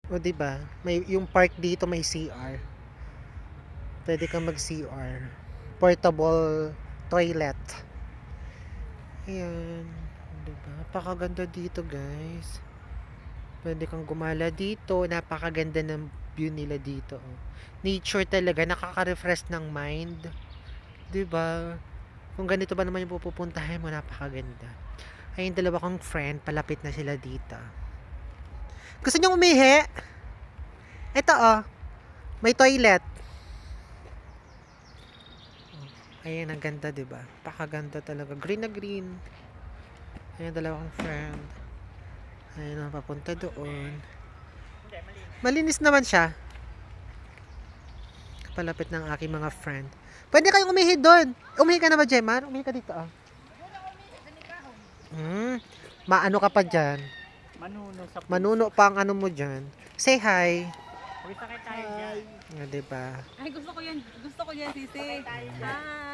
O, 'di ba? May yung park dito may CR. Pwede kang mag-CR. Portable toilet. Ayan. 'Di ba? Napakaganda dito, guys. Pwede kang gumala dito. Napakaganda ng view nila dito. Oh. Nature talaga. Nakaka-refresh ng mind. 'Di ba? Kung ganito ba naman yung pupuntahan mo, napakaganda. Ay, yung dalawa kong friend, palapit na sila dito. Gusto nyo umihi? Ito oh, may toilet. Ayan, ang ganda, 'di ba? Pakaganda talaga. Green na green. Ayan, dalawa kong friend. Ayan, ang papunta doon. Malinis naman siya. Palapit ng aking mga friend. Pwede kayong umihi doon. Umihi ka na ba, Jemar? Umihi ka dito, ah. Hmm. Maano ka pa dyan? Manuno sa puso. Manuno pa ang ano mo dyan. Say hi. Uy, sakay tayo dyan. Ah, 'di ba? Ay, gusto ko yan, sisi. Hi.